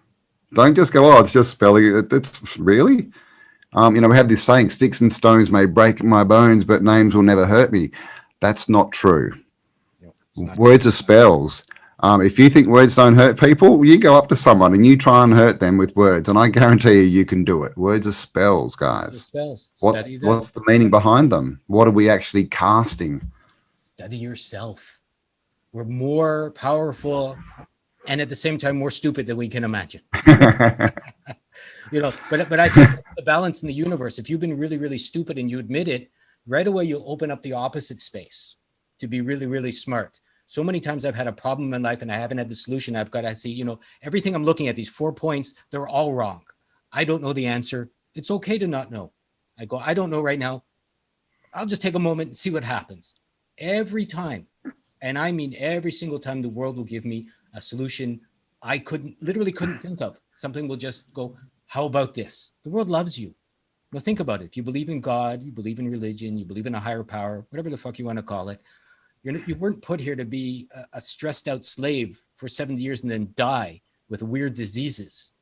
Don't just go, it's just spelling. It's really, we have this saying, sticks and stones may break my bones, but names will never hurt me. That's not true. No, words are spells. If you think words don't hurt people, you go up to someone and you try and hurt them with words, and I guarantee you can do it. Words are spells, guys. Spells. What's the meaning behind them? What are we actually casting? Study yourself. We're more powerful and at the same time more stupid than we can imagine. But I think the balance in the universe, if you've been really, really stupid and you admit it, right away you'll open up the opposite space to be really, really smart. So many times I've had a problem in life and I haven't had the solution. I've got to see, everything I'm looking at, these 4 points, they're all wrong. I don't know the answer. It's okay to not know. I don't know right now. I'll just take a moment and see what happens. Every time, and I mean every single time, the world will give me a solution I literally couldn't think of. Something will just go, how about this? The world loves you. Now think about it. If you believe in God, you believe in religion, you believe in a higher power, whatever the fuck you want to call it, you weren't put here to be a stressed out slave for 70 years and then die with weird diseases.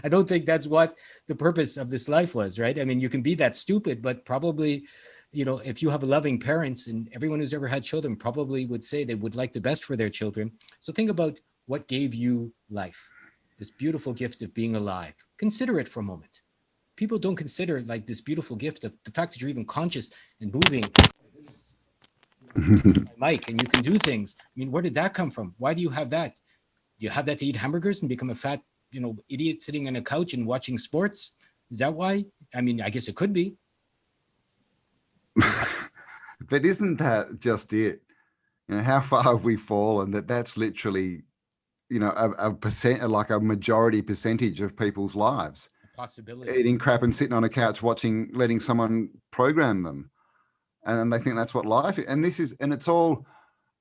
I don't think that's what the purpose of this life was, right? I mean, you can be that stupid, but probably, if you have loving parents, and everyone who's ever had children probably would say they would like the best for their children. So think about what gave you life, this beautiful gift of being alive. Consider it for a moment. people don't consider like this beautiful gift of the fact that you're even conscious and moving mic and you can do things. I mean, where did that come from? Why do you have that? Do you have that to eat hamburgers and become a fat, idiot sitting on a couch and watching sports? Is that why? I mean, I guess it could be. But isn't that just it? How far have we fallen that's literally, a percent, like a majority percentage of people's lives. Possibility. Eating crap and sitting on a couch letting someone program them. And they think that's what life is. And it's all,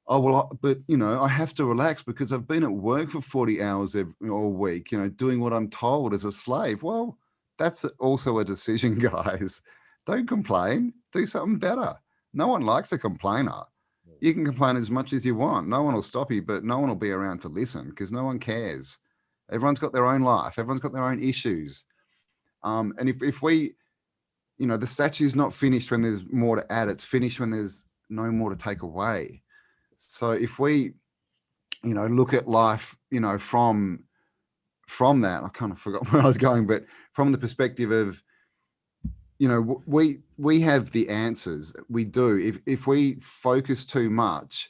oh, well, but, I have to relax because I've been at work for 40 hours all week, doing what I'm told as a slave. Well, that's also a decision, guys. Don't complain. Do something better. No one likes a complainer. You can complain as much as you want. No one will stop you, but no one will be around to listen because no one cares. Everyone's got their own life. Everyone's got their own issues. And if we, the statue's not finished when there's more to add, it's finished when there's no more to take away. So if we, look at life, from that, I kind of forgot where I was going, but from the perspective of, we have the answers. We do. If we focus too much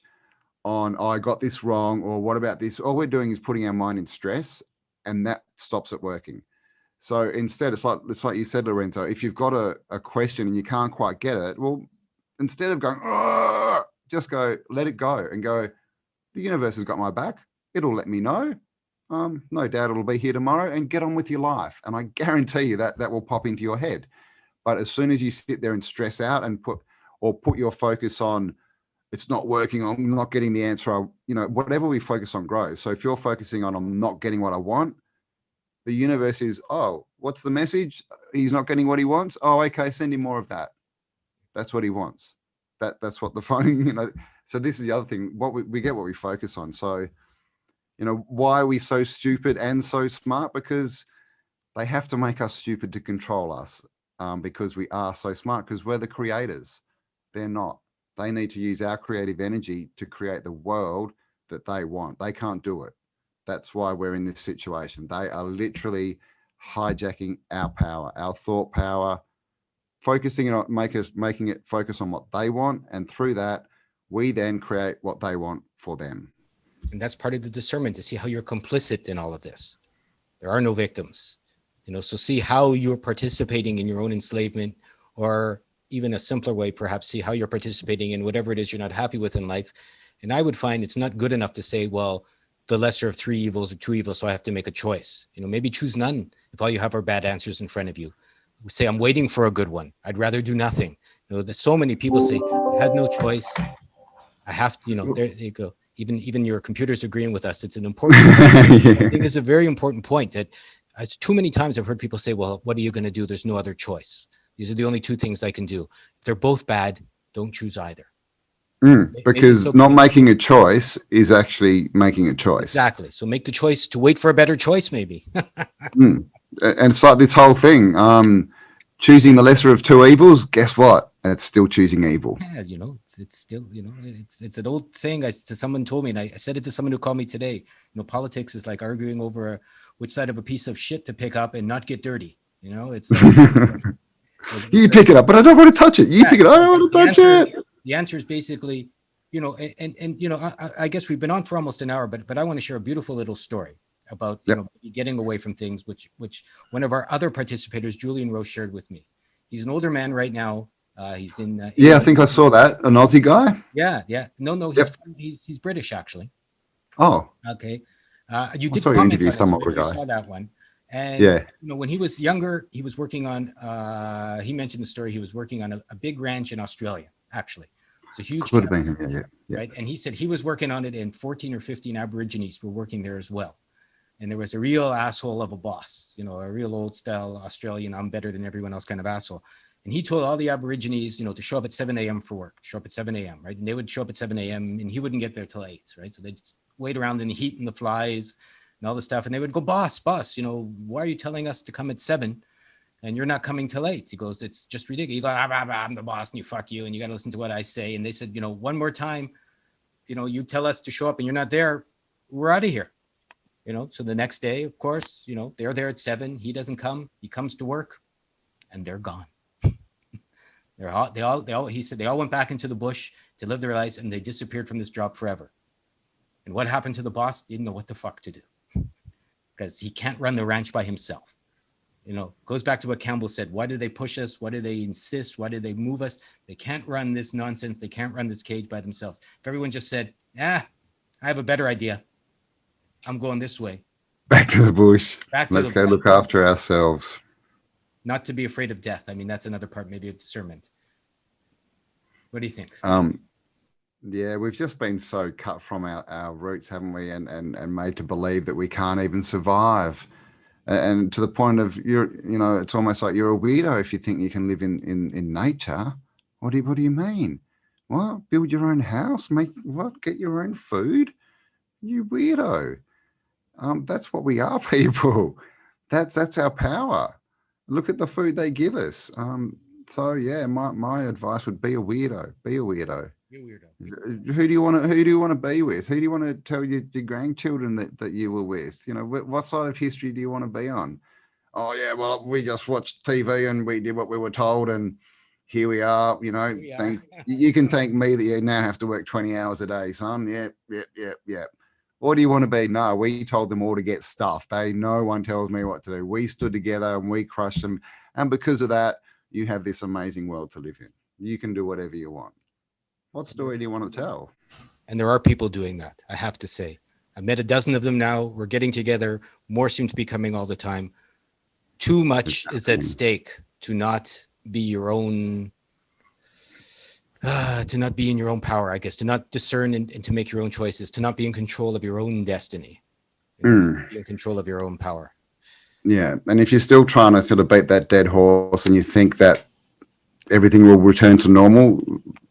on, oh, I got this wrong, or what about this? All we're doing is putting our mind in stress, and that stops it working. So instead, it's like you said, Lorenzo, if you've got a question and you can't quite get it, well, instead of going, oh, just go, let it go and go, the universe has got my back. It'll let me know. No doubt it'll be here tomorrow, and get on with your life. And I guarantee you that will pop into your head. But as soon as you sit there and stress out and put your focus on, it's not working, I'm not getting the answer, whatever we focus on grows. So if you're focusing on, I'm not getting what I want, the universe is, oh, what's the message? He's not getting what he wants. Oh, okay, send him more of that. That's what he wants. That's what the phone, So this is the other thing. We get what we focus on. So, why are we so stupid and so smart? Because they have to make us stupid to control us. Because we are so smart, because we're the creators. They're not. They need to use our creative energy to create the world that they want. They can't do it. That's why we're in this situation. They are literally hijacking our power, our thought power, focusing on making it focus on what they want. And through that, we then create what they want for them. And that's part of the discernment, to see how you're complicit in all of this. There are no victims. So see how you're participating in your own enslavement, or even a simpler way, perhaps see how you're participating in whatever it is you're not happy with in life. And I would find it's not good enough to say, well, the lesser of three evils or two evils, so I have to make a choice. Maybe choose none if all you have are bad answers in front of you. Say, I'm waiting for a good one. I'd rather do nothing. There's so many people say, I had no choice. I have to, there you go. Even your computer's agreeing with us. It's an important point. Yeah. I think it's a very important point that too many times I've heard people say, well, what are you going to do? There's no other choice. These are the only two things I can do. If they're both bad, don't choose either. Because not making a choice is actually making a choice. Exactly. So make the choice to wait for a better choice, maybe. And it's like this whole thing, choosing the lesser of two evils. Guess what? It's still choosing evil. Yeah, it's still, it's an old saying someone told me, and I said it to someone who called me today. Politics is like arguing over which side of a piece of shit to pick up and not get dirty. It's you pick it up, but I don't want to touch it. You pick it up, I don't want to touch it. The answer is basically, I guess we've been on for almost an hour, but I want to share a beautiful little story about getting away from things, which one of our other participators, Julian Rose, shared with me. He's an older man right now. He's in. I think I saw that. An Aussie guy. Yeah. No. He's British actually. Oh. Okay. You did comment on this, right? I saw that one. And when he was younger, he was working on. He mentioned the story. He was working on a big ranch in Australia. Actually, it's a huge. Could have been, right? And he said he was working on it, and 14 or 15 Aborigines were working there as well. And there was a real asshole of a boss, a real old style Australian, I'm better than everyone else kind of asshole. And he told all the Aborigines, to show up at 7 a.m. for work, show up at 7 a.m., right? And they would show up at 7 a.m. and he wouldn't get there till 8, right? So they'd just wait around in the heat and the flies and all the stuff. And they would go, boss, why are you telling us to come at 7 and you're not coming till 8? He goes, it's just ridiculous. You go, I'm the boss and you fuck you and you got to listen to what I say. And they said, one more time, you tell us to show up and you're not there, we're out of here. So the next day, of course, they're there at 7. He doesn't come. He comes to work. and they're gone. He said they all went back into the bush to live their lives, and they disappeared from this job forever. And what happened to the boss? He didn't know what the fuck to do, because he can't run the ranch by himself. Goes back to what Campbell said. Why do they push us? Why do they insist? Why do they move us? They can't run this nonsense. They can't run this cage by themselves. If everyone just said, I have a better idea, I'm going this way. Back to the bush. Let's go bush. look after ourselves. Not to be afraid of death. I mean, that's another part maybe of discernment. What do you think? Yeah, we've just been so cut from our roots, haven't we? And made to believe that we can't even survive. And to the point of it's almost like you're a weirdo if you think you can live in nature. What do you mean? What? Build your own house? Get your own food? You weirdo. That's what we are, people. That's our power. Look at the food they give us. So yeah, my advice would be a weirdo. Be a weirdo. You're a weirdo. Who do you want to be with? Who do you want to tell your grandchildren that you were with? What side of history do you want to be on? Oh yeah, well, we just watched TV and we did what we were told, and here we are. You can thank me that you now have to work 20 hours a day, son. Yeah. Or do you want to be? No, we told them all to get stuff. No one tells me what to do. We stood together and we crushed them, and because of that, you have this amazing world to live in. You can do whatever you want. What story do you want to tell? And there are people doing that, I have to say. I've met a dozen of them now. We're getting together. More seem to be coming all the time. Too much is at stake to not be your own, to not be in your own power, I guess, to not discern and to make your own choices, to not be in control of your own destiny, be in control of your own power. Yeah. And if you're still trying to sort of beat that dead horse and you think that everything will return to normal,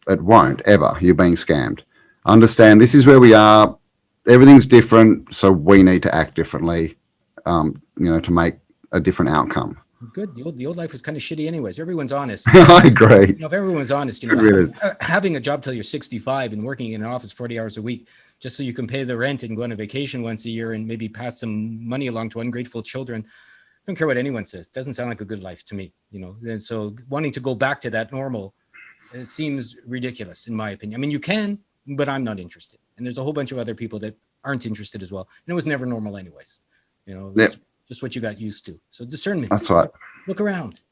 it won't ever. You're being scammed. Understand this is where we are. Everything's different. So we need to act differently, to make a different outcome. Good. The old life was kind of shitty anyways. Everyone's honest. I agree. If everyone's honest, having a job till you're 65 and working in an office 40 hours a week, just so you can pay the rent and go on a vacation once a year and maybe pass some money along to ungrateful children. I don't care what anyone says. Doesn't sound like a good life to me, And so wanting to go back to that normal, it seems ridiculous in my opinion. I mean, you can, but I'm not interested. And there's a whole bunch of other people that aren't interested as well. And it was never normal anyways. Just what you got used to. So discernment. That's right. Look around.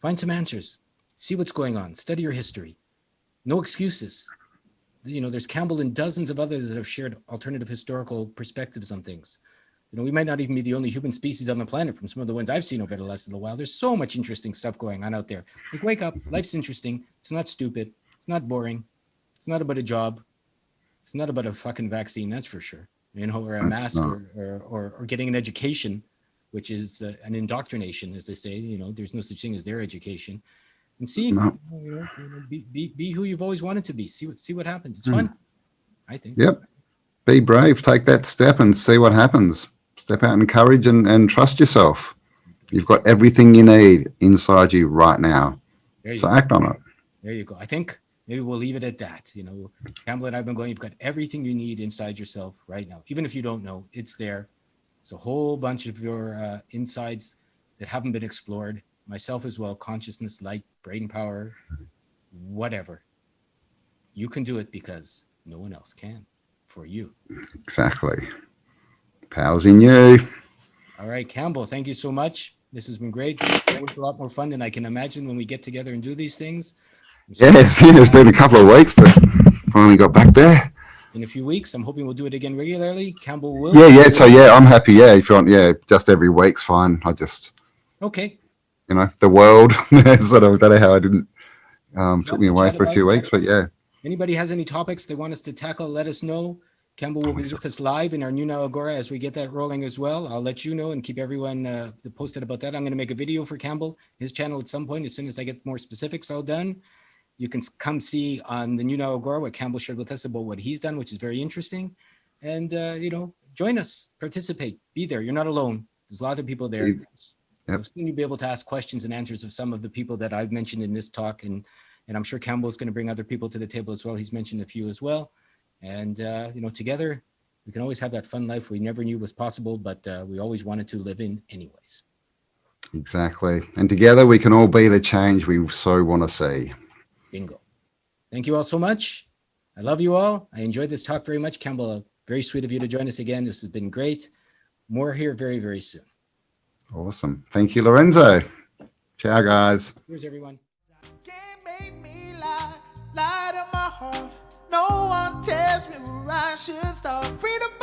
Find some answers. See what's going on. Study your history. No excuses. There's Campbell and dozens of others that have shared alternative historical perspectives on things. We might not even be the only human species on the planet from some of the ones I've seen over the last little while. There's so much interesting stuff going on out there. Like, wake up. Life's interesting. It's not stupid. It's not boring. It's not about a job. It's not about a fucking vaccine, that's for sure. Or a mask or getting an education, which is an indoctrination, as they say. There's no such thing as their education. And see, be who you've always wanted to be. See what happens. It's fun, I think. Yep. Be brave. Take that step and see what happens. Step out in courage and trust yourself. You've got everything you need inside you right now. So act on it. There you go. I think maybe we'll leave it at that. Campbell and I've been going, you've got everything you need inside yourself right now. Even if you don't know, it's there. It's a whole bunch of your insides that haven't been explored. Myself as well, consciousness, light, brain power, whatever. You can do it because no one else can for you. Exactly. Power's in you. All right, Campbell, thank you so much. This has been great. It's a lot more fun than I can imagine when we get together and do these things. Yes, it's been a couple of weeks, but finally got back there. In a few weeks, I'm hoping we'll do it again regularly. Campbell will. Yeah. So I'm happy. Yeah, if you want, just every week's fine. I just. Okay. The world sort of. I don't know how I didn't. Took me away for a few weeks, but yeah. Anybody has any topics they want us to tackle? Let us know. Campbell will be with us live in our new Now Agora as we get that rolling as well. I'll let you know and keep everyone posted about that. I'm going to make a video for Campbell, his channel at some point. As soon as I get more specifics all done, you can come see on the new Now Agora what Campbell shared with us about what he's done, which is very interesting. And, join us, participate, be there. You're not alone. There's a lot of people there. Yep. Soon you'll be able to ask questions and answers of some of the people that I've mentioned in this talk. And I'm sure Campbell's going to bring other people to the table as well. He's mentioned a few as well. And, together we can always have that fun life we never knew was possible, but we always wanted to live in anyways. Exactly. And together we can all be the change we so want to see. Bingo. Thank you all so much. I love you all. I enjoyed this talk very much. Campbell, very sweet of you to join us again. This has been great. More here very, very soon. Awesome. Thank you, Lorenzo. Ciao, guys. Cheers, everyone. Can't make me lie to my heart. No one tells me where I should start. Freedom.